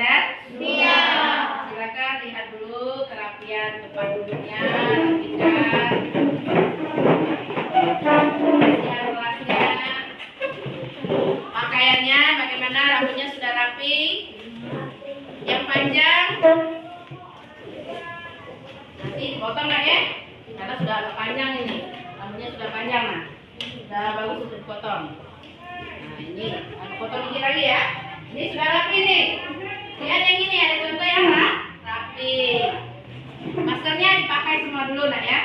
belajar? Iya. Silakan lihat dulu kerapian tempat duduknya, rapikan. Kebersihan kelasnya. Pakaiannya bagaimana? Rambutnya sudah rapi? Yang panjang? Nanti dipotong nggak ya? Karena sudah agak panjang ini. Rambutnya sudah panjang, nah. Sudah bagus untuk dipotong. Nah ini, aku potong dikit lagi ya. Ini sudah rapi nih. Lihat yang ini, ada contoh yang rapi. Maskernya dipakai semua dulu nak ya.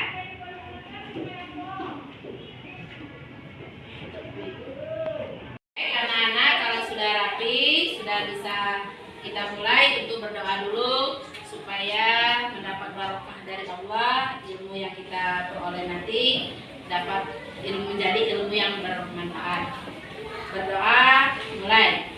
Anak-anak kalau sudah rapi, sudah bisa kita mulai untuk berdoa dulu supaya mendapat barokah dari Allah. Ilmu yang kita peroleh nanti dapat menjadi ilmu yang bermanfaat. Berdoa mulai.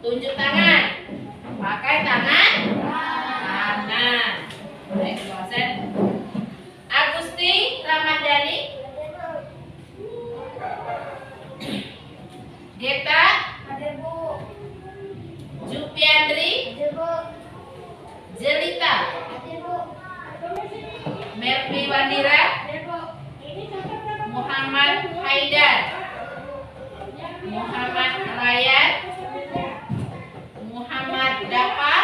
Tunjuk tangan. Pakai tangan kanan. Baik, dosen. Agusti Ramadhani. Geta. Jupiandri. Jelita. Mervi Wandira. Muhammad Haidar. Muhammad Rayyan. Muhammad Dapa.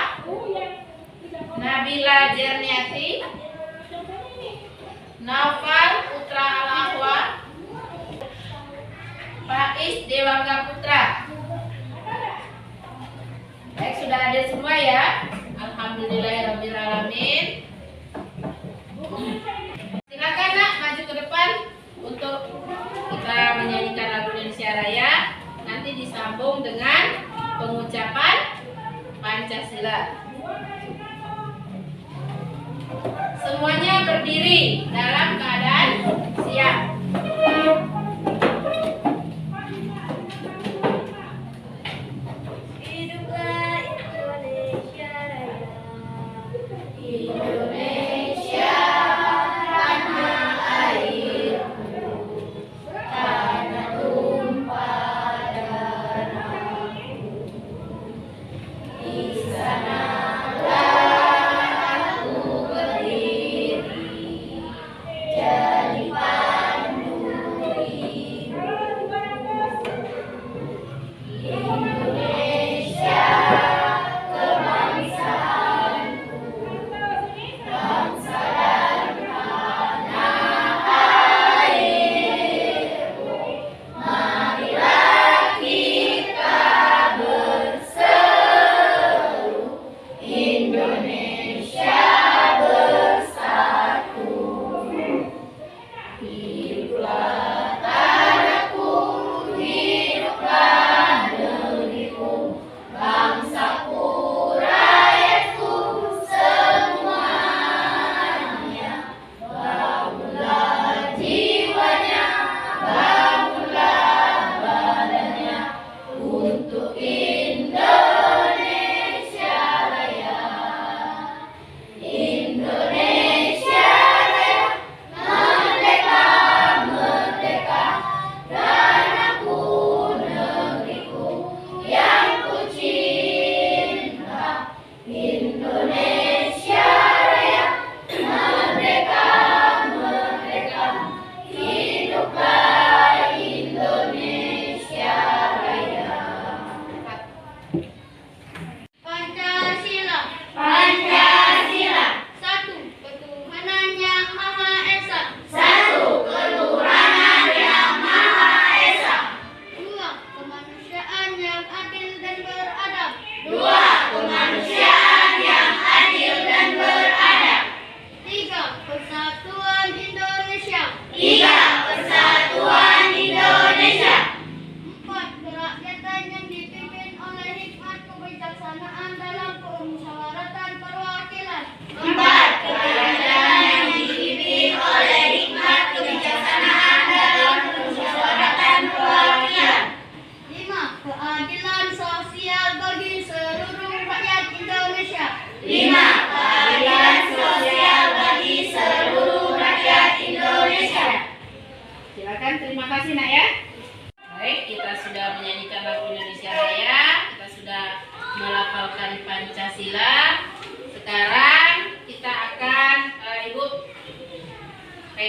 Nabila Jerniati. Naufal Putra Al-Ahwa. Faiz Dewangga Putra. Baik, sudah ada semua ya. Alhamdulillahirabbil alamin. Silakan nak maju ke depan untuk kita menyanyikan lagu Indonesia Raya. Nanti disambung dengan pengucapan Pancasila. Semuanya berdiri dalam keadaan siap. Hiduplah Indonesia Raya. Indonesia tanah airku, tanah tumpah darahku. Di sanalah aku berdiri, jadi pandu hidup. Indonesia kebangsaanku,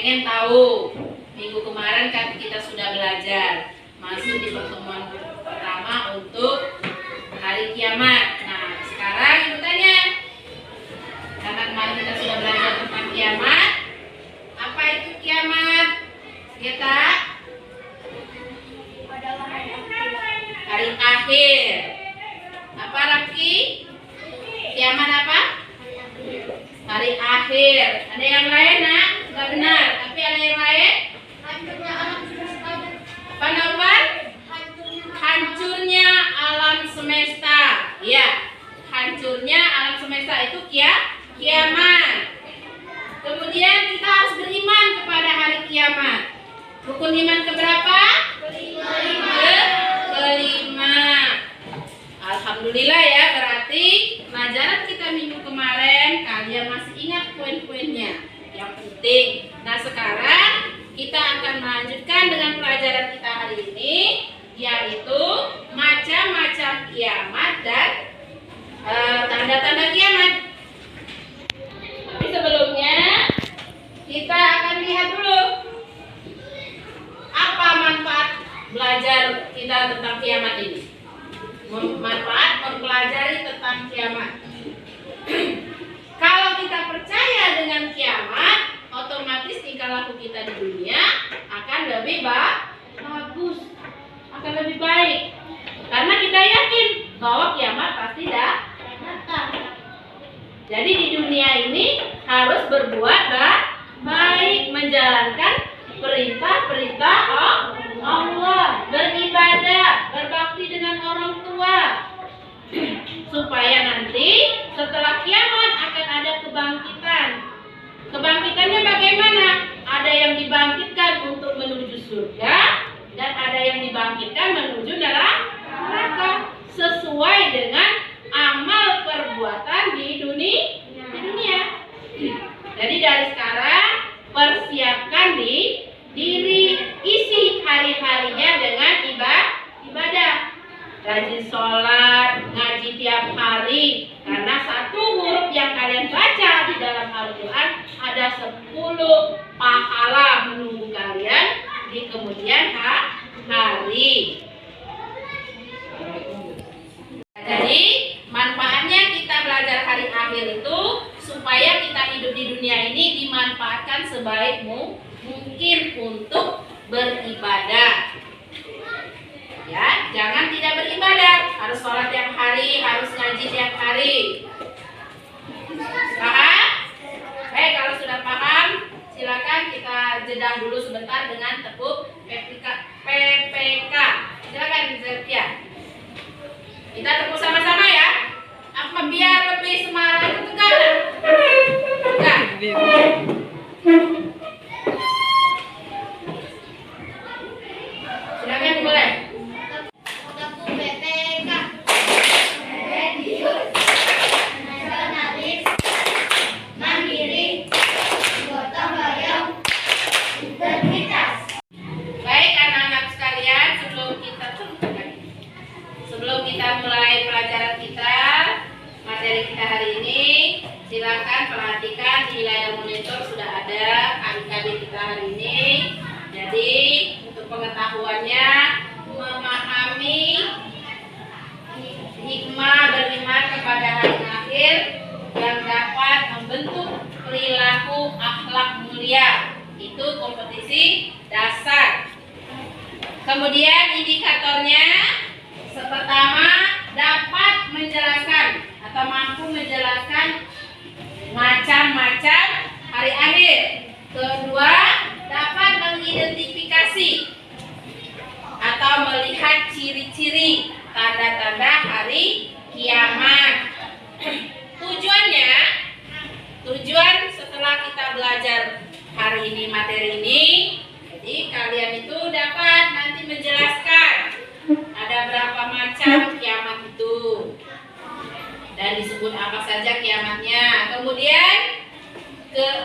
pengen tahu. Minggu kemarin kan kita sudah belajar masuk di pertemuan pertama untuk hari kiamat. Nah, sekarang ibu tanya, karena kemarin kita sudah belajar tentang kiamat, apa itu kiamat? Kita hari akhir. Apa Rafki? Kiamat apa? Hari akhir. Ada yang lain nak? Sudah benar. Tapi ada yang lain? Apa Novan? Hancurnya alam semesta. Ya, hancurnya alam semesta itu kiamat. Kemudian kita harus beriman kepada hari kiamat. Rukun iman keberapa? Kelima. Alhamdulillah ya, berarti pelajaran kita minggu kemarin kalian masih ingat poin-poinnya. Yang penting. Nah, sekarang kita akan melanjutkan dengan pelajaran kita hari ini, yaitu macam-macam kiamat dan tanda-tanda kiamat. Tapi sebelumnya kita akan lihat dulu apa manfaat belajar kita tentang kiamat ini. Manfaat mempelajari tentang kiamat. Kalau kita percaya dengan kiamat, otomatis tingkah laku kita di dunia akan lebih bagus, akan lebih baik. Karena kita yakin bahwa kiamat pasti datang. Jadi di dunia ini harus berbuat baik, menjalankan perintah-perintah Allah, beribadah, berbakti dengan orang tua, supaya nanti setelah kiamat akan ada kebangkitan. Kebangkitannya bagaimana? Ada yang dibangkitkan untuk menuju surga dan ada yang dibangkitkan menuju neraka sesuai dengan amal perbuatan di dunia. Jadi dari sekarang persiapkan diri, isi hari-harinya dengan ibadah. Rajin sholat, ngaji tiap hari. Karena satu huruf yang kalian baca di dalam Al-Quran ada 10 pahala menunggu kalian di kemudian hari. Jadi manfaatnya kita belajar hari akhir itu supaya kita hidup di dunia ini dimanfaatkan sebaik mungkin untuk beribadah. Ya, jangan tidak beribadah. Harus sholat tiap hari, harus ngaji tiap hari. Paham? Baik, kalau sudah paham, silakan kita jeda dulu sebentar dengan tepuk PPK. Silakan Zerkia. Kita tepuk sama-sama ya. Apa biar lebih semangat itu kan? Silakan dimulai. Baik anak-anak sekalian, sebelum kita mulai pelajaran kita, materi kita hari ini, silakan perhatikan di layar monitor sudah ada adik-adik kita hari ini. Jadi untuk pengetahuannya, memahami hikmah beriman kepada hari akhir yang dapat membentuk perilaku akhlak mulia. Itu kompetisi dasar. Kemudian indikatornya, pertama dapat menjelaskan atau mampu menjelaskan macam-macam hari akhir. Kedua, dapat mengidentifikasi atau melihat ciri-ciri tanda-tanda hari kiamat. Tujuan setelah kita belajar hari ini materi ini, jadi kalian itu dapat nanti menjelaskan ada berapa macam kiamat itu dan disebut apa saja kiamatnya. Kemudian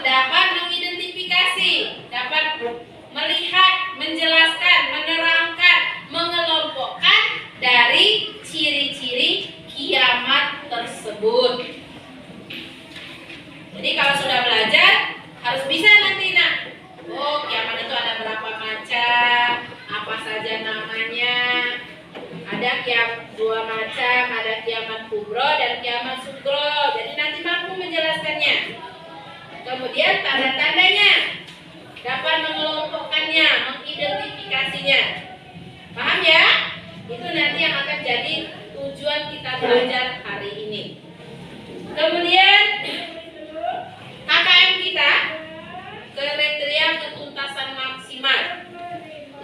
dapat mengidentifikasi, dapat melihat, menjelaskan, menerangkan, mengelompokkan dari ciri-ciri kiamat tersebut. Jadi kalau sudah belajar harus bisa nanti nak Kemudian tanda-tandanya, dapat mengelompokkannya, mengidentifikasinya. Paham ya? Itu nanti yang akan jadi tujuan kita belajar hari ini. Kemudian KKM kita, kriteria ketuntasan maksimal.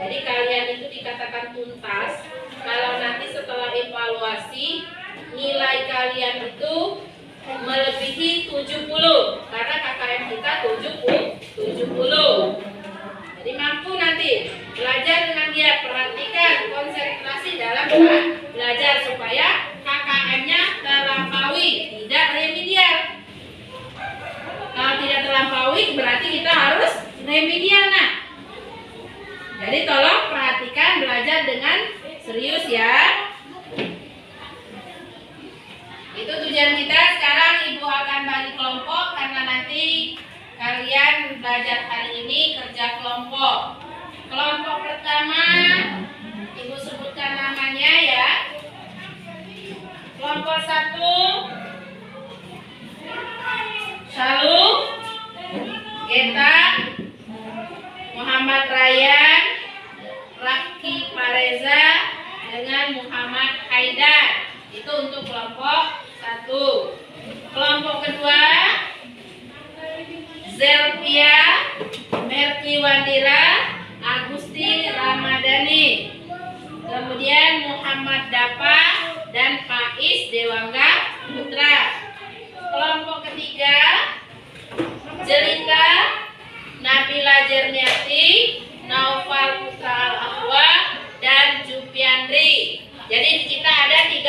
Jadi kalian itu dikatakan tuntas kalau nanti setelah evaluasi nilai kalian itu melebihi 70, karena KKM kita 70. Jadi mampu nanti belajar dengan dia, perhatikan, konsentrasi dalam belajar supaya KKM-nya terlampaui, tidak remedial. Kalau tidak terlampaui berarti kita harus remedial. Nah, jadi tolong perhatikan, belajar dengan serius ya. Itu tujuan kita. Sekarang Ibu akan bagi kelompok karena nanti kalian belajar hari ini kerja kelompok. Kelompok pertama Ibu sebutkan namanya ya. Kelompok 1 Salu, Geta, Muhammad Ryan, Raki Pareza dengan Muhammad Haidar. Itu untuk kelompok 1. Kelompok kedua Zelvia, Merti Wandira, Agusti Ramadhani. Kemudian Muhammad Dapa dan Faiz Dewangga Putra. Kelompok ketiga Jelita, Nabila Jerniati, Naufal Putra Al-Ahwa dan Jupiandri. Jadi kita ada 3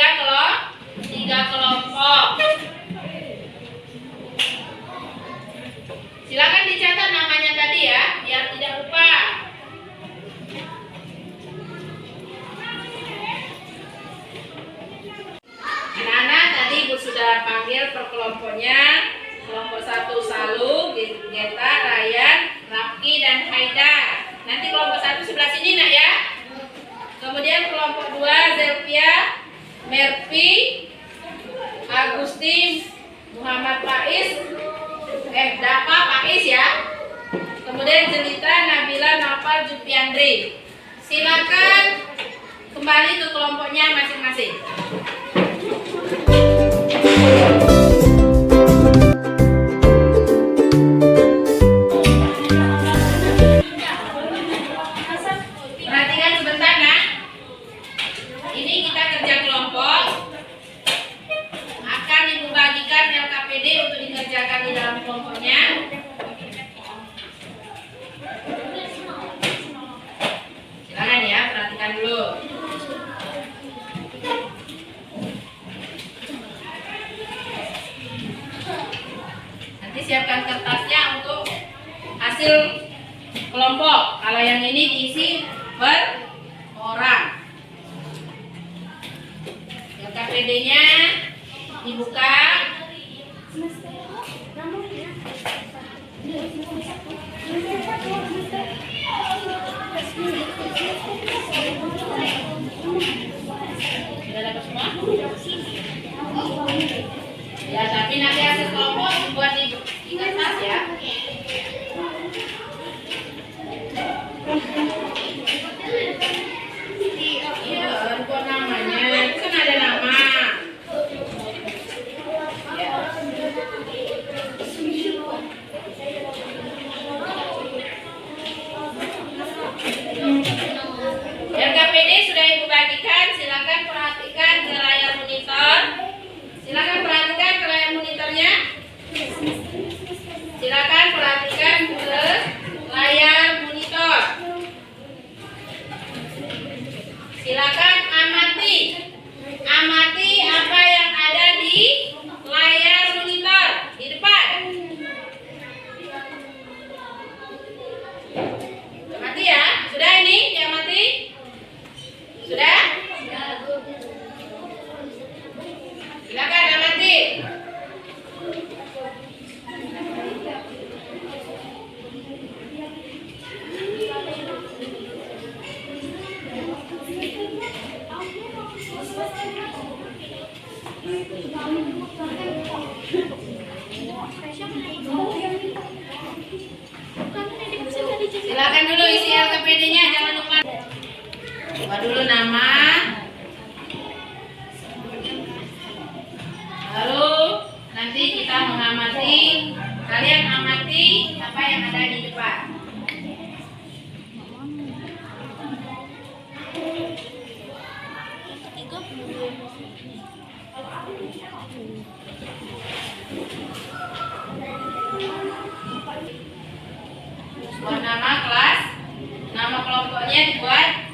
kelompok. Silakan dicatat namanya tadi ya, biar tidak lupa. Anak-anak tadi Ibu sudah panggil per kelompoknya. Kelompok 1 Salu, Geta, Ryan, Rafki dan Haidar. Nanti kelompok 1 sebelah sini nak ya. Kemudian kelompok 2 Zelvia, Mervi, Agusti, Muhammad Faiz, Dapa Faiz ya. Kemudian Jelita, Nabila, Naufal, Jupiandri. Silakan kembali ke kelompoknya masing-masing. Perhatikan sebentar nak. Ini kita kerja kelompok. Akan Ibu bagikan LKPD untuk dikerjakan di dalam kelompoknya. Silakan ya, perhatikan dulu. Nanti siapkan kertasnya untuk hasil kelompok. Kalau yang ini diisi per orang. LKPD-nya dibuka. Sudah dapat semua? Ya, tapi nanti hasil kelompok dibuat di kertas ya. Iya, buat namanya. Itu kan ada nama. Ya. LKPD sudah Ibu bagikan. Silakan perhatikan ke layar monitor. Silakan perhatikan ke layar monitornya. Silakan dulu isi LKPD-nya, jangan lupa. Buat dulu nama. Lalu nanti kita mengamati, kalian amati apa yang ada di depan. Buat nama kelas, nama kelompoknya dibuat.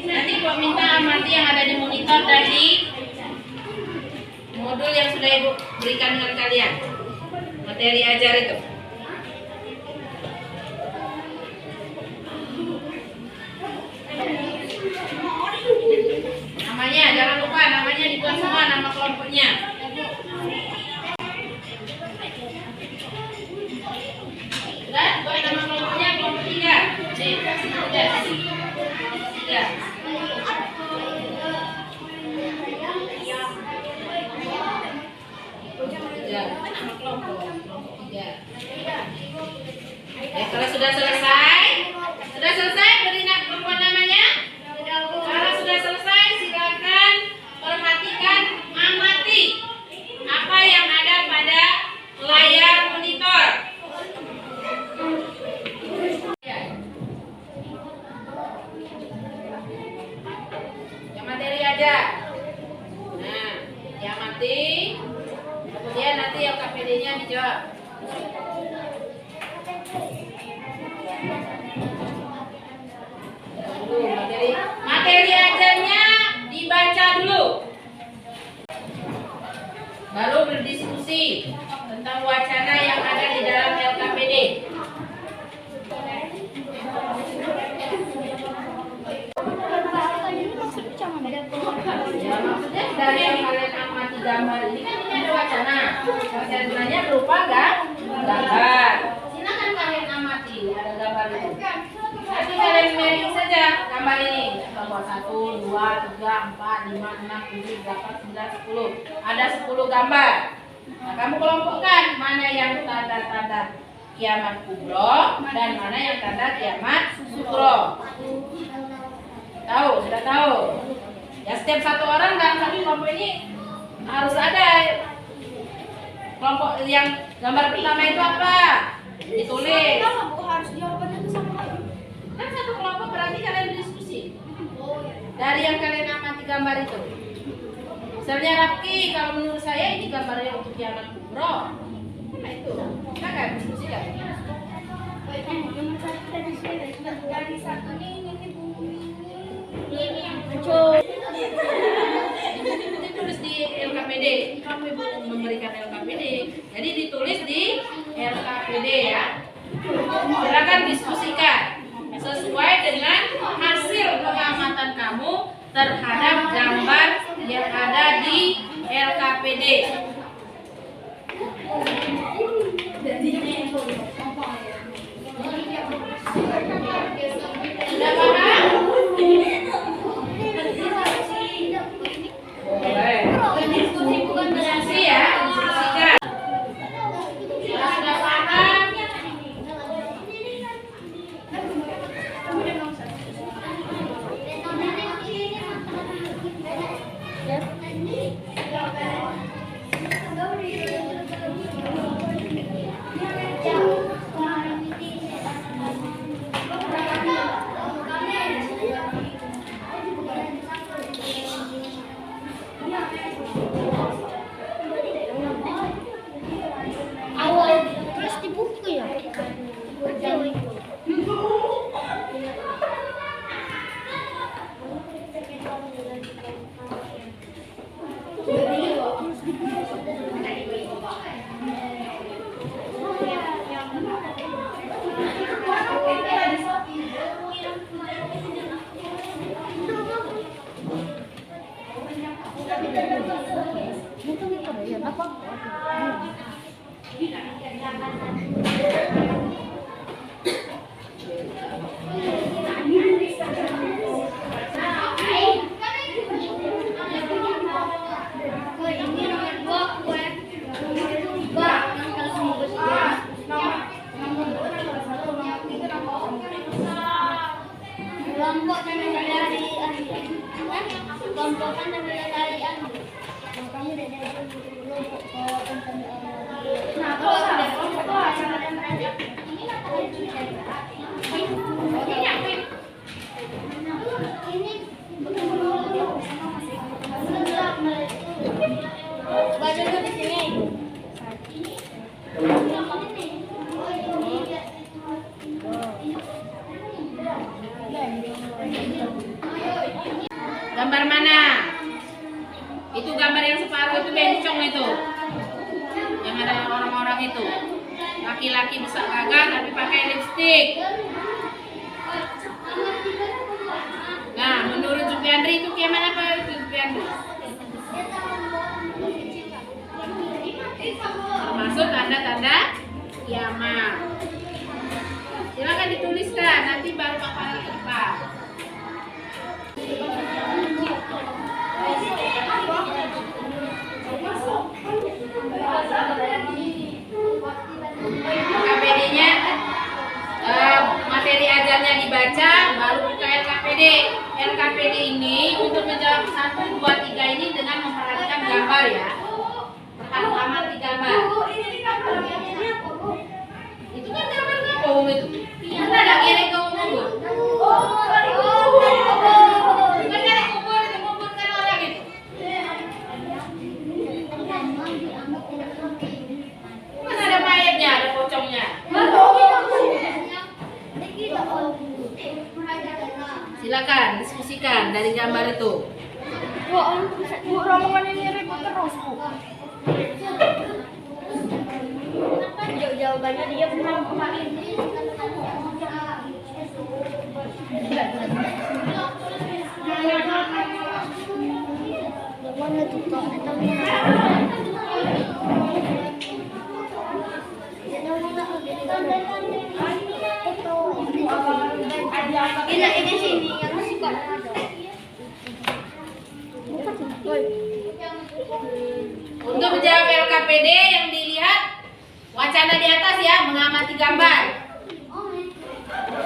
Nanti Ibu minta amati yang ada di monitor dan di modul yang sudah Ibu berikan dengan kalian. Materi ajar itu. Namanya, jangan lupa namanya dibuat semua, nama kelompoknya. Sudah, buat nama kelompoknya kelompok 3. Nih, 3. Nama kelompok 3. Kalau sudah selesai beri perempuan namanya. Kalau sudah selesai silakan perhatikan, amati apa yang ada pada layar monitor. Yang materi aja. Nah, diamati. Kemudian nanti LKPD-nya dijawab. Materi ajarnya dibaca dulu. Baru berdiskusi tentang wacana yang ada di dalam LKPD. Ya, maksudnya dari yang kalian amati gambar ini kan ini ada wacana. Wacananya berupa gambar. Silakan kalian amati, ada gambar itu. Nanti kalian memilih saja gambar ini. Nomor 1, 2, 3, 4, 5, 6, 7, 8, 9, 10. Ada 10 gambar. Nah, kamu kelompokkan mana yang tanda-tanda kiamat kubro dan mana yang tanda kiamat sukro. Tahu? Sudah tahu? Ya, setiap satu orang dalam satu kelompok ini harus ada kelompok yang gambar pertama itu apa? Ditulis. Harus jawabannya itu sama. Kan satu kelompok berarti kalian berdiskusi dari yang kalian amati gambar itu. Misalnya Rafki, kalau menurut saya ini gambarnya untuk kiamat kubro. Nah itu, silakan diskusikan. Dari satu ini bumi. Ini yang Ditulis di LKPD. Kamu ibu memberikan LKPD, jadi ditulis di LKPD ya. Silakan diskusikan sesuai dengan hasil pengamatan kamu terhadap gambar yang ada di LKPD. Sudah paham? Boleh. Diskusi ya, diskusikan. Sudah paham? Ya. kelompokan dan tarian. Makanya udah diajar dulu ke tentang nah, kalau sudah kelompok sama dan belajar ini baca dulu di sini. Gambar mana? Itu gambar yang separuh itu bencong itu. Yang ada orang-orang itu. Laki-laki besar gagah tapi pakai lipstik. Nah, menurut Jupiandri itu gimana Pak itu Jupiandri? Termasuk tanda-tanda kiamat. Silakan dituliskan, nanti baru paparan ke depan. LKPD-nya materi ajarnya dibaca, baru buka LKPD. LKPD ini untuk menjawab 1, 2, 3 ini dengan memperhatikan gambar ya. Pertama 3 gambar. Itu kan gambar apa itu? Ada ada kira ke umum nggak? Bukan dari kubur itu menguburkan orang itu. Kan ada mayatnya, ada pocongnya. Silakan diskusikan dari gambar itu. Bu, rombongan ini ribut terus, Bu. Jawabannya dia pernah kemarin. Ini sini yang suka. Untuk menjawab LKPD yang dilihat wacana di atas ya, mengamati gambar.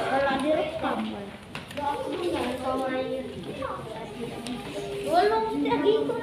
Kalau direkam. Belum sudah gitu.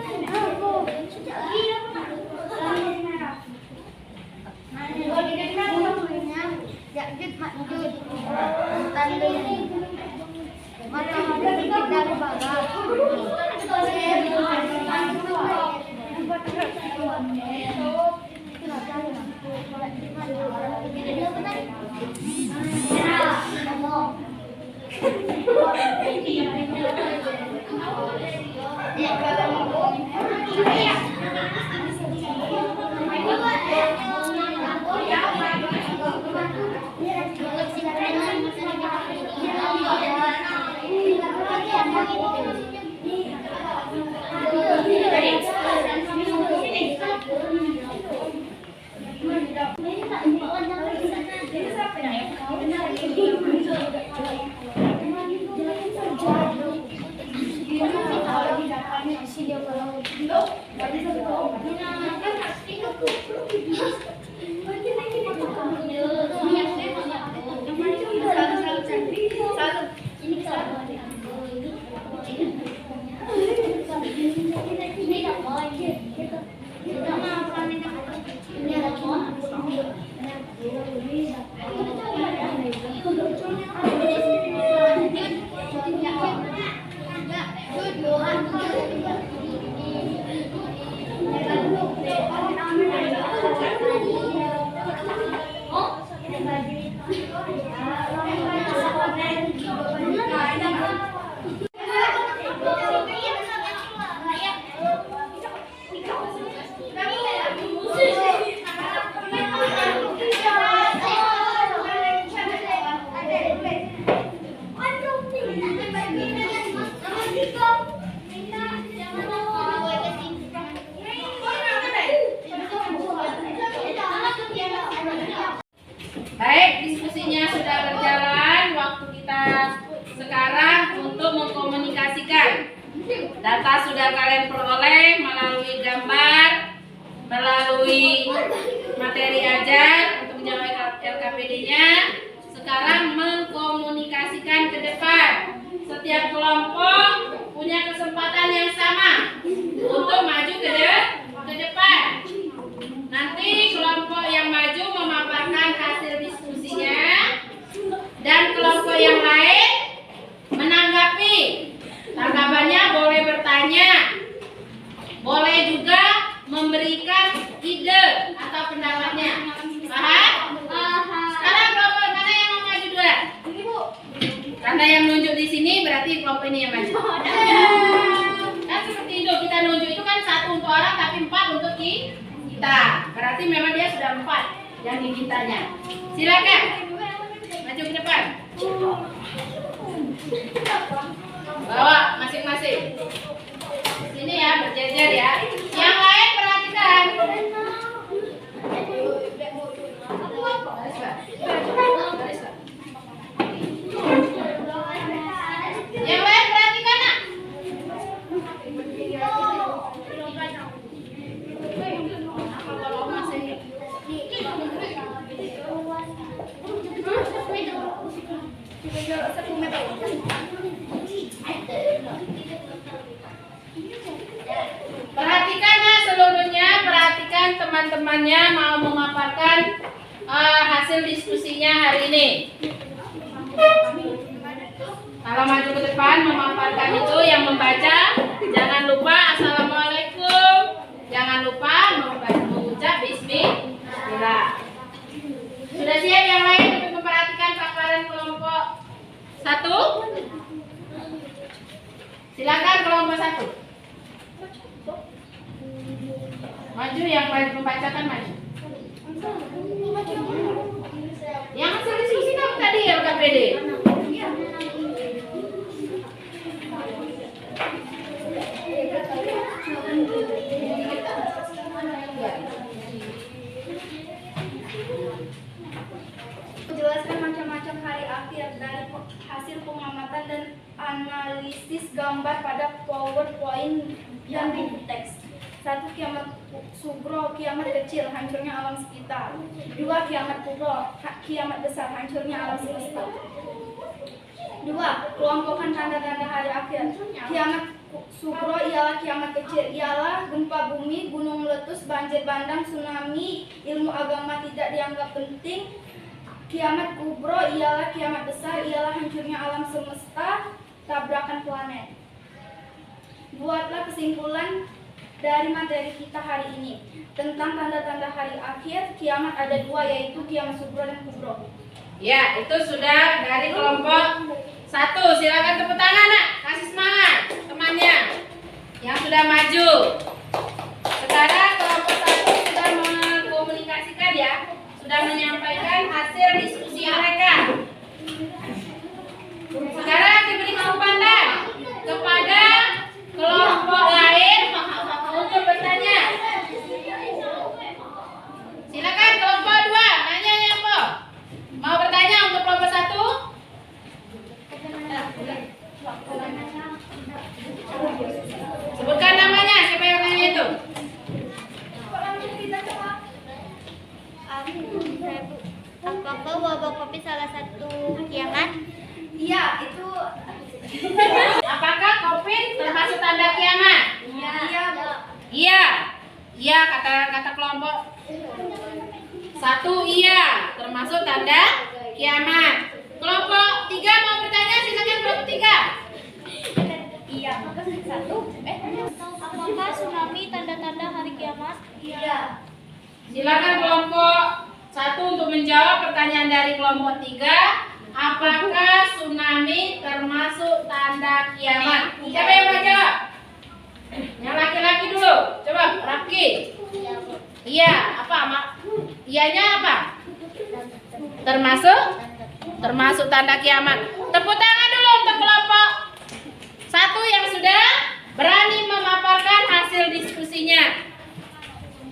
Baik, diskusinya sudah berjalan. Waktu kita sekarang untuk mengkomunikasikan. Data sudah kalian peroleh melalui gambar, melalui materi ajar untuk menjawab LKPD-nya. Sekarang mengkomunikasikan ke depan. Setiap kelompok punya kesempatan yang sama Mana yang nunjuk di sini berarti kelompok ini yang maju. Kan seperti itu, kita nunjuk itu kan 1 untuk orang tapi 4 untuk kita. Berarti memang dia sudah 4 yang dimintanya. Silakan maju ke depan. Bawa masing-masing. Sini ya, berjejer ya. Yang lain perhatikan. Baris, Pak. Baris, Pak. Yang lain perhatikan, nak. Kalau masih perhatikan ya seluruhnya, perhatikan teman-temannya mau memaparkan hasil diskusinya hari ini. Kalau maju ke depan memaparkan itu yang membaca jangan lupa assalamualaikum, jangan lupa mengucap bismillah. Sudah siap yang lain untuk memperhatikan paparan kelompok 1? Silakan kelompok 1. Maju yang membacakan maju. Yang hasil diskusi kamu tadi ya Kak Pede. Menjelaskan macam-macam hari akhir dari hasil pengamatan dan analisis gambar pada PowerPoint yang buku teks. 1. Kiamat sugro, kiamat kecil, hancurnya alam sekitar. 2. Kiamat kubro, kiamat besar, hancurnya alam semesta. 2. Kelompokkan tanda-tanda hari akhir. Kiamat sugro ialah kiamat kecil, ialah gempa bumi, gunung meletus, banjir bandang, tsunami, ilmu agama tidak dianggap penting. Kiamat kubro ialah kiamat besar, ialah hancurnya alam semesta, tabrakan planet. Buatlah kesimpulan dari materi kita hari ini tentang tanda-tanda hari akhir. Kiamat ada 2, yaitu kiamat sugro dan kubro. Ya, itu sudah dari kelompok 1. Silakan tepuk tangan, nak. Kasih semangat temannya yang sudah maju. Sekarang kelompok 1 sudah mengkomunikasikan ya, sudah menyampaikan hasil diskusi mereka. Sekarang diberi kesempatan kepada kelompok lain untuk bertanya. Silakan kelompok 2, nanya apa? Mau bertanya untuk kelompok 1? Sebutkan namanya, siapa yang nanya itu? Apakah wabah kopi salah satu kiamat? Iya, itu. Apakah COVID termasuk tanda kiamat? Iya. Iya. Iya, kata kelompok 1 iya, termasuk tanda kiamat. Kelompok 3 mau bertanya, silakan kelompok 3. Iya. 1. Apakah tsunami tanda-tanda hari kiamat? Iya. Silakan kelompok 1 untuk menjawab pertanyaan dari kelompok 3. Apakah tsunami termasuk tanda kiamat? Siapa yang mau jawab? Yang laki-laki dulu. Coba, Rafki. Iya, apa? Iyanya apa? Termasuk tanda kiamat. Tepuk tangan dulu untuk kelompok 1 yang sudah berani memaparkan hasil diskusinya.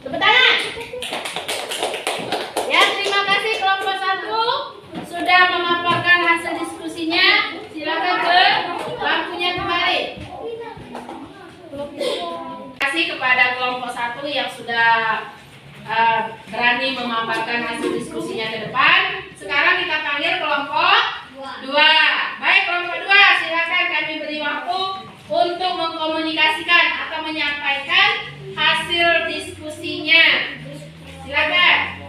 Tepuk tangan. Ya, terima kasih kelompok 1 sudah memaparkan hasil diskusinya. Silakan ke bangkunya kembali. Terima kasih kepada kelompok 1 yang sudah berani memaparkan hasil diskusinya ke depan. Sekarang kita panggil kelompok 2. Baik kelompok 2, silakan kami beri waktu untuk mengkomunikasikan atau menyampaikan hasil diskusinya. Silakan.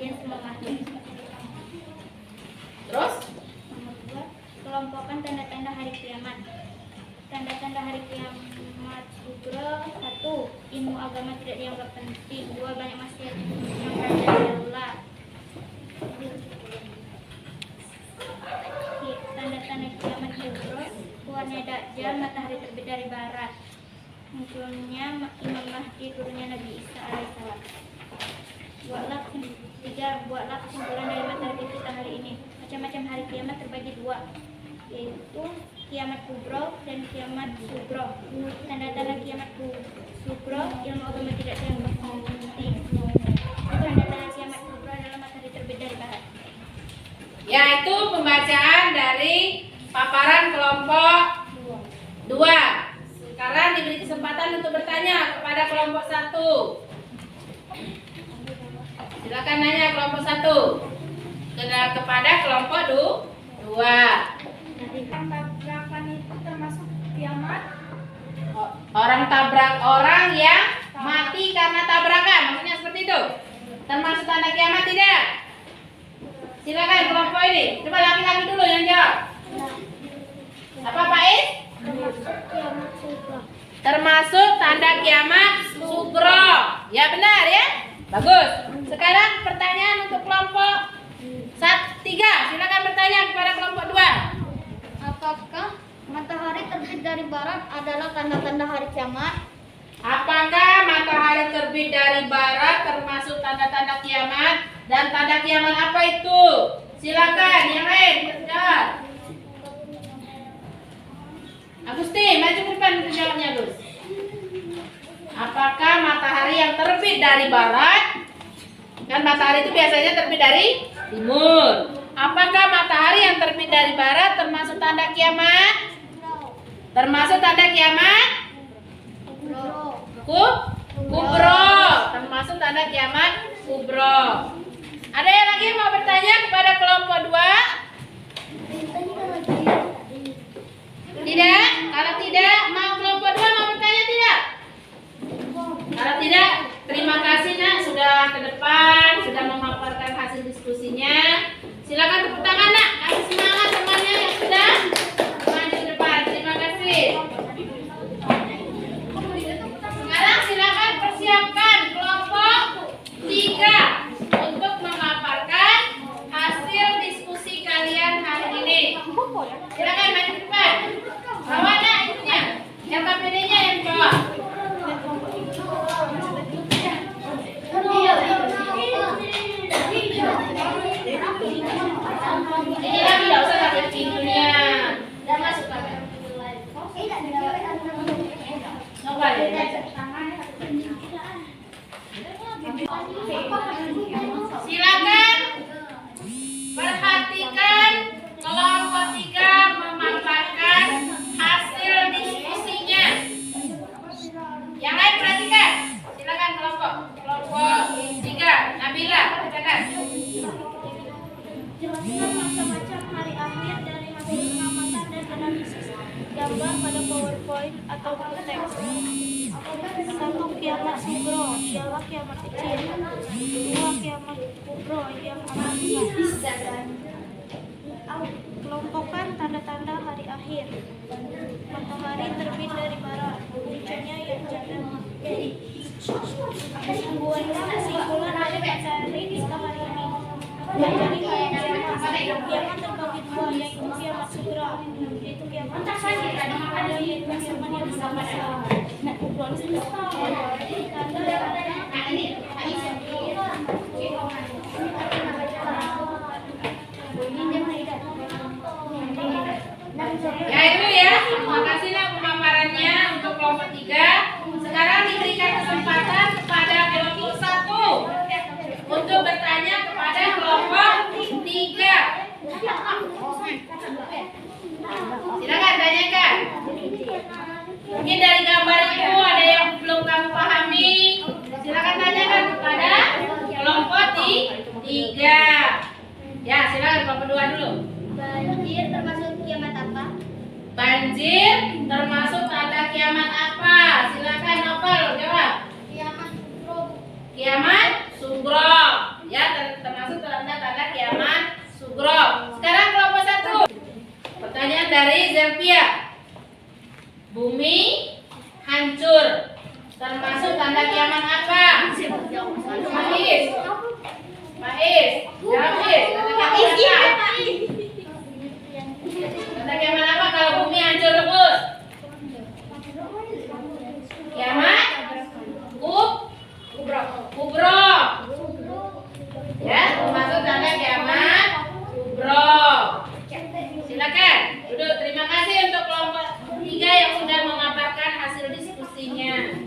alias Imam Mahdi. Terus Nomor 2, kelompokkan tanda-tanda hari kiamat. Tanda-tanda hari kiamat kubro. 1. Ilmu agama tidak dianggap penting. 2. Banyak maksiat yang darurat. Tanda-tanda kiamat kubro. Keluarnya Dajjal, matahari terbit dari barat. Munculnya Imam Mahdi, turunnya Nabi Isa alaihissalam. 3. Buatlah kesimpulan dari materi kita hari ini. Macam-macam hari kiamat terbagi 2, yaitu kiamat kubro dan kiamat sugro. Tanda-tanda kiamat sugro, ilmu agama tidak dianggap penting. Tanda-tanda kiamat kubro adalah matahari terbit dari barat. yaitu pembacaan dari paparan kelompok 2. Sekarang diberi kesempatan untuk bertanya kepada kelompok 1. Silakan nanya kelompok 1 kepada kelompok 2. Tabrakan itu termasuk kiamat? Orang tabrak orang yang mati karena tabrakan, maksudnya seperti itu. Termasuk tanda kiamat tidak? Silakan kelompok ini. Coba laki-laki dulu yang jawab. Apa Pak Is? Kiamat sugro. Termasuk tanda kiamat sugro. Ya benar ya? Bagus. Sekarang pertanyaan untuk kelompok 3. Silakan bertanya kepada kelompok 2. Apakah matahari terbit dari barat adalah tanda-tanda hari kiamat? Apakah matahari terbit dari barat termasuk tanda-tanda kiamat? Dan tanda kiamat apa itu? Silakan yang lain jawab. Agusti, maju ke depan untuk jawabnya, Gus. Apakah matahari yang terbit dari barat? Kan matahari itu biasanya terbit dari timur. Apakah matahari yang terbit dari barat termasuk tanda kiamat? Termasuk tanda kiamat? Kubro. Termasuk tanda kiamat kubro. Ada yang lagi mau bertanya kepada kelompok 2? Tidak? Kalau tidak, mau kelompok 2 mau bertanya tidak? Kalau tidak, terima kasih nak sudah ke depan, sudah memaparkan hasil diskusinya. Silakan tepuk tangan nak, kasih semangat temannya yang sudah maju ke depan. Terima kasih. Sekarang silakan persiapkan kelompok 3 untuk memaparkan hasil diskusi kalian hari ini. Silakan maju ke depan. Bawa nak itunya, LKPD-nya yang bawa. Ini lagi tidak usah pakai pintunya. Udah masuk kamera. Coba deh. Silakan perhatikan kelompok 3 memaparkan hasil diskusinya. Yang lain perhatikan. Silakan kelompok 3. Nabila, bacakan. Jelaskan macam-macam hari akhir dari hasil pengamatan dan analisis gambar pada PowerPoint atau buku teks. 1. Kiamat sugro ialah kiamat kecil. 2. Kiamat kubro yang amat besar. Kelompokkan tanda-tanda hari akhir. Matahari terbit dari barat, munculnya yang janda. Buatlah kesimpulan dari materi kita hari ini. Materi kiamat terbagi 2, yaitu kiamat sugro, yaitu kiamat kecil, ada yaitu zaman yang besar. Ya itu ya, terima kasih lah pemaparannya untuk kelompok 3. Sekarang diberikan kesempatan kepada kelompok 1 untuk bertanya kepada kelompok 3. Silakan tanyakan. Mungkin dari gambar itu ada yang belum kamu pahami. Silakan tanyakan kepada kelompok 3. Ya, silakan kelompok 2 dulu. Banjir termasuk kiamat apa? Banjir termasuk tanda kiamat apa? Silakan Novel jawab. Kiamat sugro. Kiamat sugro. Ya, termasuk termasuk tanda kiamat apa? Faiz. Faiz. Jawab, Faiz. Tanda kiamat apa kalau bumi hancur rebus? Kiamat kubro. Ya, termasuk tanda kiamat kubro. Silakan duduk. Terima kasih untuk kelompok 3 yang sudah memaparkan hasil diskusinya.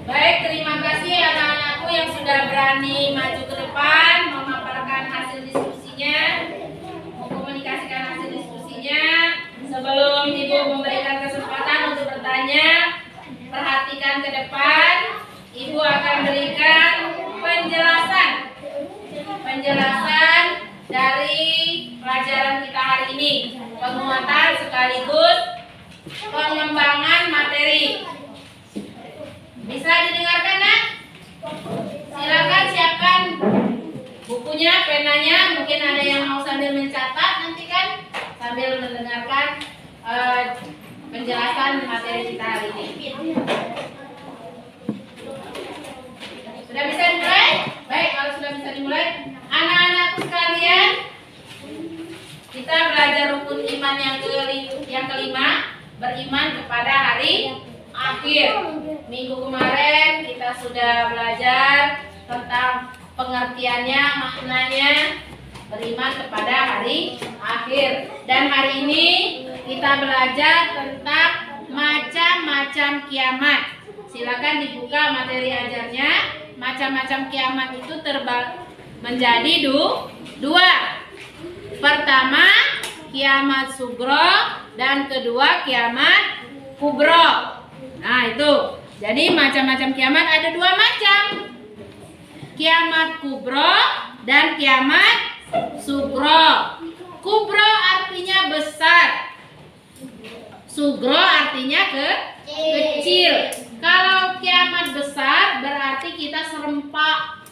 Baik, terima kasih anak-anakku yang sudah berani maju ke depan memaparkan hasil diskusinya, mengkomunikasikan hasil diskusinya. Sebelum Ibu memberikan kesempatan untuk bertanya, perhatikan ke depan. Ibu akan berikan penjelasan dari pelajaran kita hari ini, penguatan sekaligus pengembangan materi. Bisa didengarkan, Nak? Silakan siapkan bukunya, penanya. Mungkin ada yang mau sambil mencatat nanti kan, sambil mendengarkan penjelasan materi kita hari ini. Sudah bisa dimulai? Baik, kalau sudah bisa dimulai, anak-anakku sekalian, kita belajar rukun iman yang kelima, beriman kepada hari akhir. Minggu kemarin kita sudah belajar tentang pengertiannya, maknanya beriman kepada hari akhir. Dan hari ini kita belajar tentang macam-macam kiamat. Silakan dibuka materi ajarnya. Macam-macam kiamat itu menjadi dua. Pertama, kiamat sugro, dan kedua kiamat kubro. Nah, itu. Jadi macam-macam kiamat ada 2 macam. Kiamat kubro dan kiamat sugro. Kubro artinya besar. Sugro artinya kecil. Kalau kiamat besar berarti kita serempak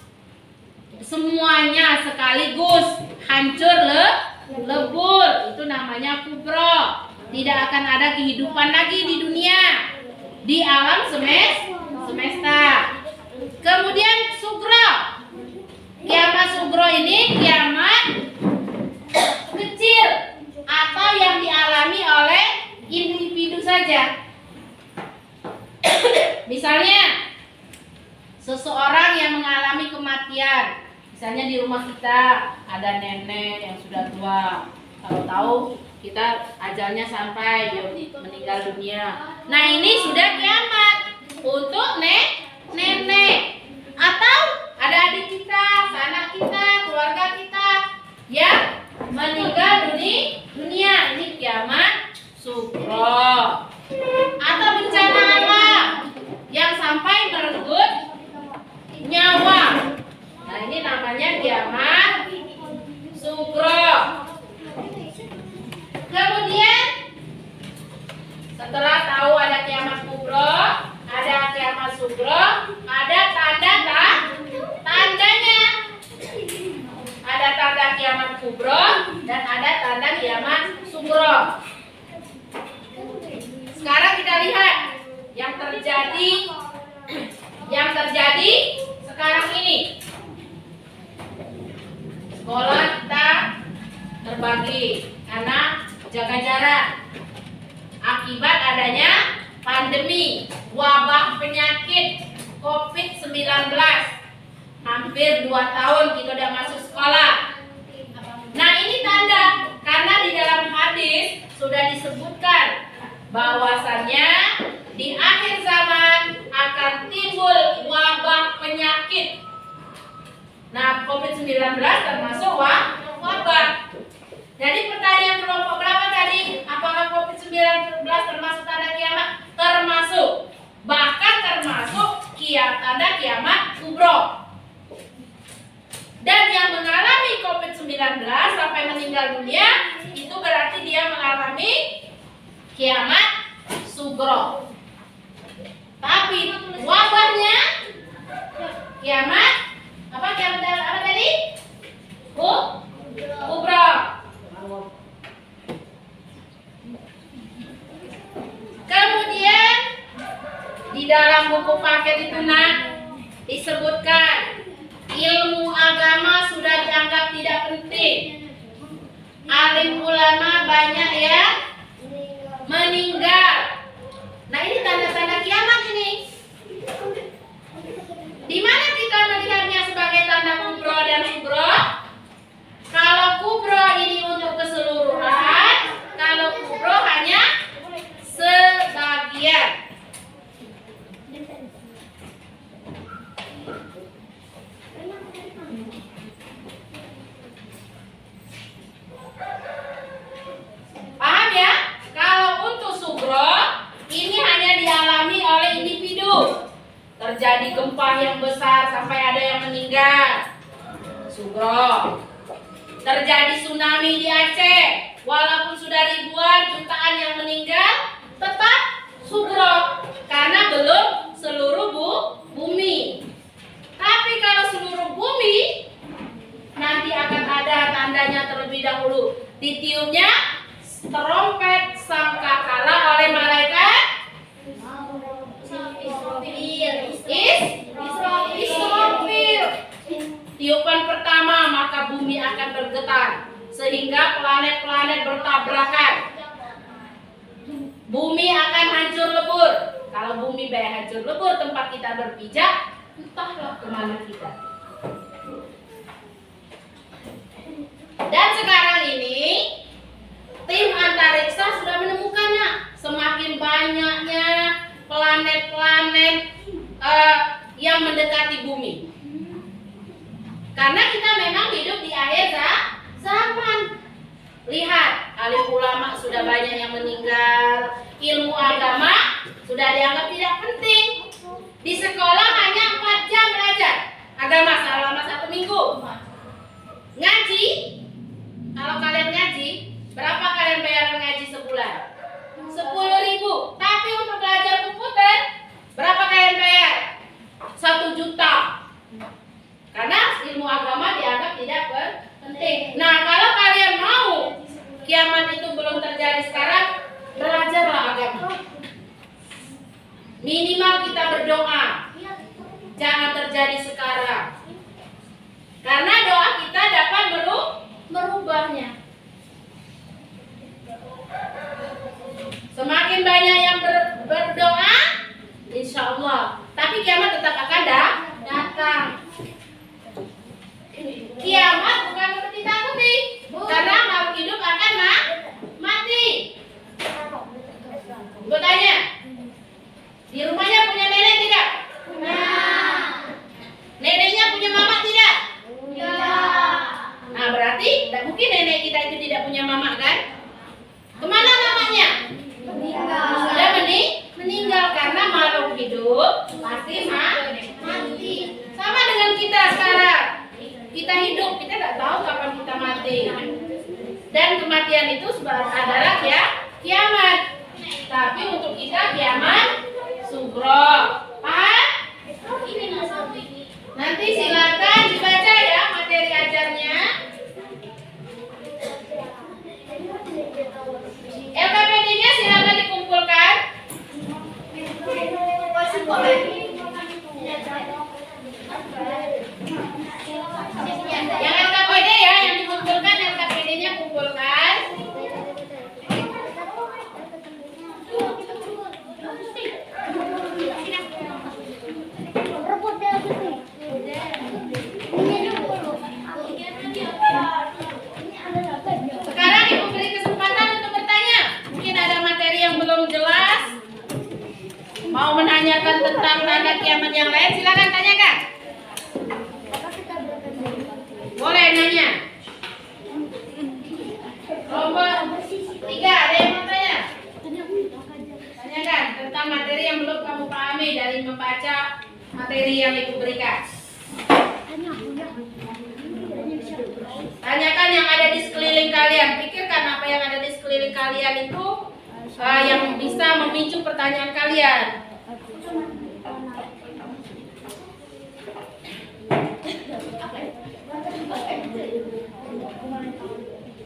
semuanya sekaligus, hancur lebur. Itu namanya kubro. Tidak akan ada kehidupan lagi di dunia, di alam semesta. Kemudian sugro. Kiamat sugro ini kiamat kecil atau yang dialami oleh individu saja. Misalnya seseorang yang mengalami kematian. Misalnya di rumah kita ada nenek yang sudah tua. Kalau tahu kita ajalnya sampai dia meninggal dunia. Nah, ini sudah kiamat untuk nenek. Atau ada adik kita, sanak kita, keluarga kita yang meninggal dunia. Ini kiamat sugro. Atau bencana alam yang sampai merenggut nyawa. Nah, ini namanya kiamat sugro. Kemudian setelah tahu ada kiamat kubro, ada kiamat sugro, ada tandanya. Ada tanda kiamat kubro dan ada tanda kiamat sugro. Sekarang kita lihat yang terjadi sekarang ini. Sekolah kita terbagi karena jaga jarak akibat adanya pandemi wabah penyakit COVID-19. Hampir 2 tahun kita udah masuk sekolah. Nah, ini tanda, karena di dalam hadis sudah disebutkan bahwasannya di akhir zaman akan timbul wabah penyakit. Nah, COVID-19 termasuk wabah. Jadi pertanyaan kelompok berapa tadi? Apakah COVID-19 termasuk tanda kiamat? Termasuk. Bahkan termasuk tanda kiamat kubro. Dan yang mengalami COVID-19 sampai meninggal dunia, itu berarti dia mengalami kiamat sugro. Tapi wabahnya kiamat apa tadi? Kubro. Di dalam buku paket itu nak disebutkan ilmu agama sudah dianggap tidak penting. Alim ulama banyak yang meninggal. Nah ini tanda-tanda kiamat ini. Di mana kita melihatnya sebagai tanda kubro dan subro? Kalau kubro ini untuk keseluruhan, kalau kubro hanya sebagian. Paham ya? Kalau untuk subro ini hanya dialami oleh individu. Terjadi gempa yang besar sampai ada yang meninggal. Subro. Terjadi tsunami di Aceh, walaupun sudah ribuan jutaan yang meninggal, tetap subro karena belum seluruh bumi. Tapi kalau seluruh bumi nanti akan ada tandanya terlebih dahulu. Ditiupnya trompet sangkakala oleh malaikat Israfil. Tiupan pertama maka bumi akan bergetar sehingga planet-planet bertabrakan. Bumi akan hancur lebur. Kalau bumi hancur lebur tempat kita berpijak, entahlah kemana kita. Dan sekarang ini tim antariksa sudah menemukannya. Semakin banyaknya planet-planet yang mendekati bumi. Karena kita memang hidup di akhir zaman. Lihat, alim ulama sudah banyak yang meninggal. Ilmu agama sudah dianggap tidak penting. Di sekolah hanya 4 jam belajar agama selama 1 minggu. Ngaji, kalau kalian ngaji, berapa kalian bayar ngaji sebulan? 10.000. Tapi untuk belajar komputer, berapa kalian bayar? 1 juta. Karena ilmu agama dianggap tidak penting. Nah, kalau kalian mau kiamat itu belum terjadi sekarang, belajarlah agama. Minimal kita berdoa. Jangan terjadi sekarang. Karena doa kita dapat merubahnya. Semakin banyak yang berdoa, insya Allah. Tapi kiamat tetap akan datang. Kiamat bukan untuk ditakuti, karena makhluk hidup akan mati. Gue tanya, di rumahnya punya nenek tidak? Neneknya punya mama tidak? Nah berarti tidak mungkin nenek kita itu tidak punya mama kan? Kemana mamanya? Sudah meninggal karena makhluk hidup pasti mati. Sama dengan kita sekarang. Kita hidup, kita tidak tahu kapan kita mati. Dan kematian itu adalah kiamat. Tapi untuk kita kiamat sugro. Paham? Nanti silakan dibaca ya materi ajarnya. LKPD-nya silakan dikumpulkan. Yang LKPD ya, yang dikumpulkan LKPD-nya kumpulkan. Sekarang Ibu beri kesempatan untuk bertanya. Mungkin ada materi yang belum jelas. Mau menanyakan tentang tanda kiamat yang lain, silakan tanyakan. Boleh nanya. Kelompok 3 ada yang mau tanya? Tanyakan tentang materi yang belum kamu pahami dari membaca materi yang Ibu berikan. Tanyakan yang ada di sekeliling kalian. Pikirkan apa yang ada di sekeliling kalian itu yang bisa memicu pertanyaan kalian.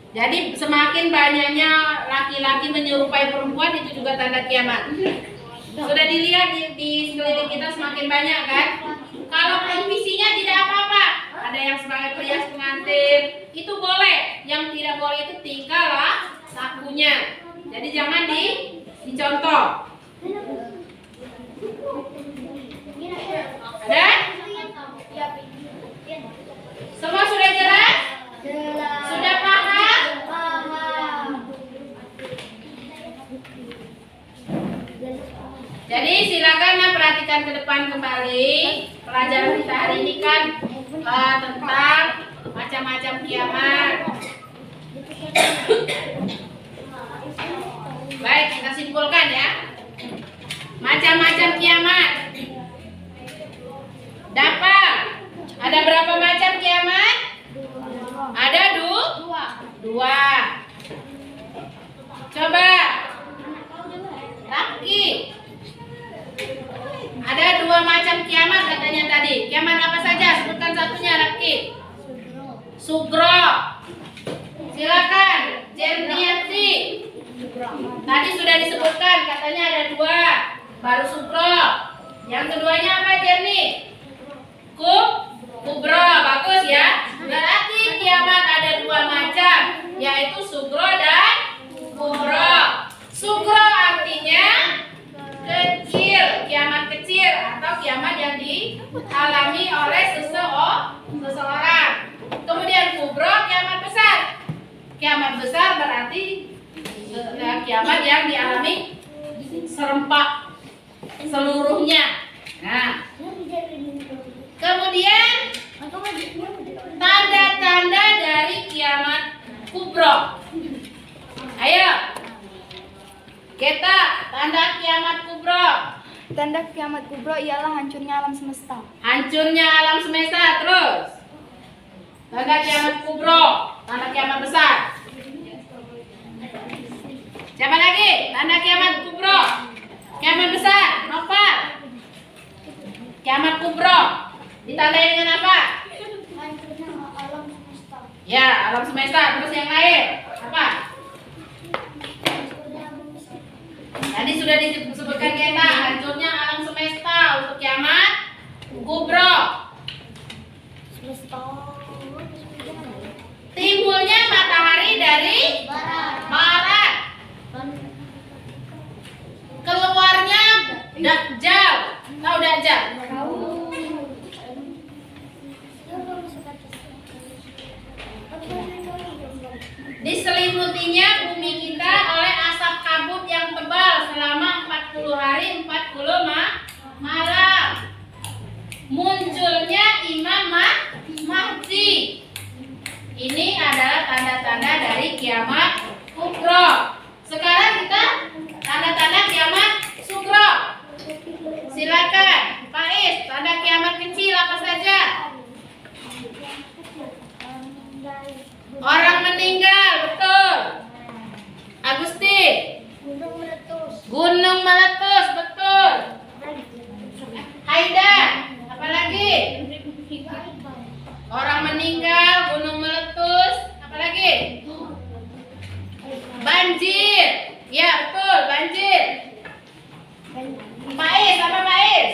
Jadi semakin banyaknya laki-laki menyerupai perempuan itu juga tanda kiamat. Sudah dilihat di sekeliling kita semakin banyak kan? Kalau profesinya tidak apa-apa. Ada yang sebagai perias pengantin, itu boleh. Yang tidak boleh itu tinggallah sakunya. Jadi jangan dicontoh. Ada? Semua sudah jelas? Sudah paham? Jadi silakan perhatikan ke depan kembali. Pelajaran kita hari ini kan tentang macam-macam kiamat. Baik, kita simpulkan ya. Macam-macam kiamat. Dapat. Ada berapa macam kiamat? Ada dua. Coba. Raki. Ada dua macam kiamat katanya tadi. Kiamat apa saja? Sebutkan satunya, Raki. Sugro. Silakan, Jerniati. Tadi sudah disebutkan, katanya ada dua. Baru Sugro. Yang keduanya apa, Jerni? Kubro. Bagus ya. Berarti kiamat ada dua macam, yaitu Sugro dan Kubro. Sugro artinya kecil, kiamat kecil atau kiamat yang dialami oleh seseorang. Kemudian kubro, kiamat besar. Kiamat besar berarti kiamat yang dialami serempak seluruhnya. Nah, kemudian tanda-tanda dari kiamat kubro. Ayo. Kita tanda kiamat kubro. Tanda kiamat kubro ialah hancurnya alam semesta. Hancurnya alam semesta. Terus tanda kiamat kubro, tanda kiamat besar. Siapa lagi? Tanda kiamat kubro, kiamat besar. Nopal. Kiamat kubro ditandai dengan apa? Hancurnya alam semesta. Ya, alam semesta. Terus yang lain apa? Tadi sudah disebutkan kita hancurnya alam semesta untuk kiamat kubro. Timbulnya matahari dari barat. Keluarnya Dajjal. Tahu Dajjal? Diselimutinya bumi kita oleh asap kabut yang tebal selama 40 hari 40 malam. Munculnya Imam Mahdi. Ini adalah tanda-tanda dari kiamat kubro. Sekarang kita tanda-tanda kiamat sugro. Silakan, Pak Is, tanda kiamat kecil apa saja? Orang meninggal, betul. Agusti. Gunung meletus, betul. Haida, apa lagi? Orang meninggal, gunung meletus, apa lagi? Banjir. Ya, betul, banjir. Pak Is, apa Pak Is?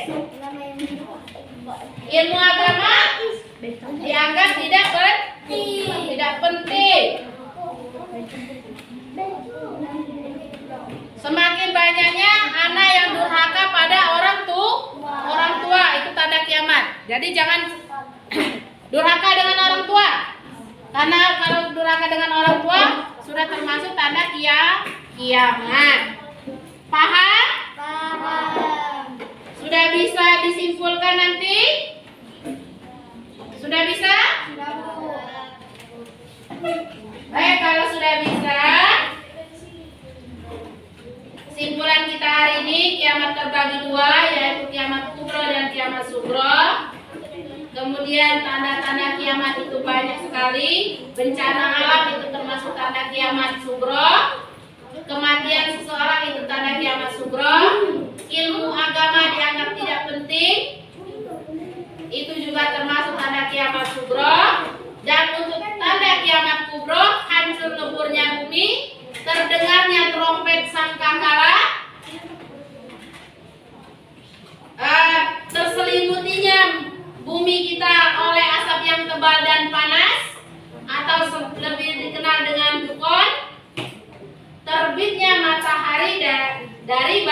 Ilmu agama dianggap tidak penting. Semakin banyaknya anak yang durhaka pada orang tua, itu tanda kiamat. Jadi jangan durhaka dengan orang tua. Karena kalau durhaka dengan orang tua sudah termasuk tanda kiamat. Paham? Paham. Sudah bisa disimpulkan nanti? Sudah bisa? Baik, kalau sudah bisa, simpulan kita hari ini kiamat terbagi dua, yaitu kiamat kubro dan kiamat sugro. Kemudian tanda-tanda kiamat itu banyak sekali. Bencana alam itu termasuk tanda kiamat sugro. Kematian seseorang itu tanda kiamat sugro. Ilmu agama dianggap tidak penting, itu juga termasuk tanda kiamat sugro. Dan untuk tanda kiamat kubro, hancur leburnya bumi, terdengarnya trompet sangkakala, dari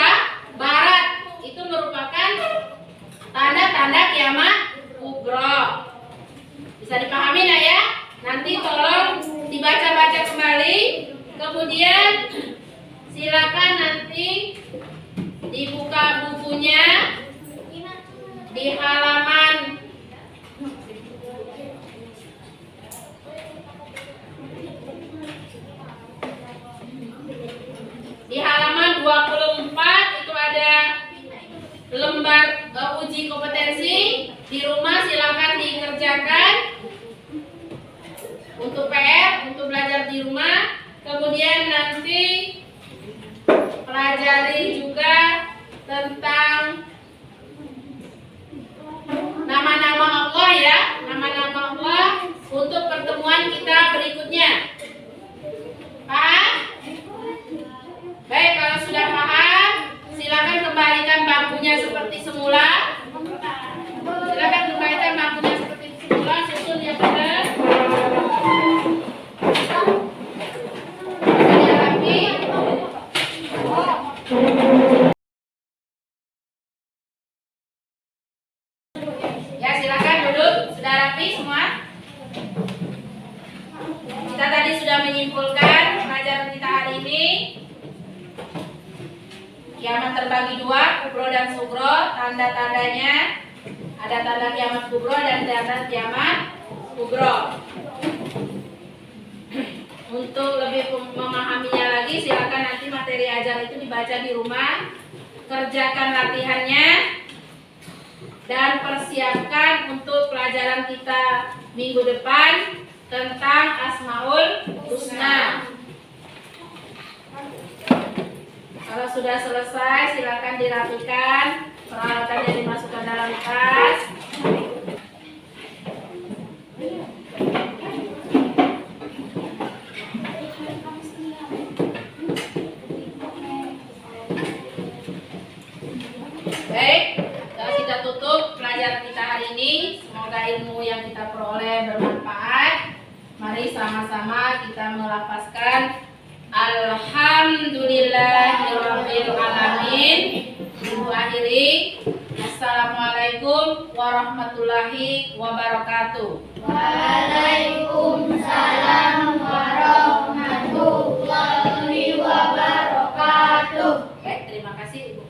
barat. Itu merupakan tanda-tanda kiamat kubro. Bisa dipahami nah ya? Nanti tolong dibaca-baca kembali. Kemudian silakan nanti dibuka bukunya di halaman di halaman 24 itu ada lembar uji kompetensi. Di rumah silakan dikerjakan untuk PR, untuk belajar di rumah. Kemudian nanti pelajari juga tentang nama-nama Allah ya, nama-nama Allah untuk pertemuan kita berikutnya. Paham? Baik, kalau sudah paham, silakan kembalikan bangkunya seperti semula. Silakan kembalikan bangkunya seperti semula, susun yang benar. Yang rapi. Ya, silakan duduk. Sudah rapi semua? Kita tadi sudah menyimpulkan pelajaran kita hari ini. Kiamat terbagi dua, kubro dan sugro. Tanda-tandanya ada tanda kiamat kubro dan tanda kiamat kubro. Untuk lebih memahaminya lagi, silakan nanti materi ajar itu dibaca di rumah, kerjakan latihannya, dan persiapkan untuk pelajaran kita minggu depan tentang Asmaul Husna. Kalau sudah selesai, silakan dirapikan, peralatannya dimasukkan dalam tas. Baik, kita tutup pelajaran kita hari ini. Semoga ilmu yang kita peroleh bermanfaat. Mari sama-sama kita melafazkan Alhamdulillahirabbil alamin. Ibu akhiri, assalamualaikum warahmatullahi wabarakatuh. Waalaikumsalam warahmatullahi wabarakatuh. Baik, terima kasih Ibu.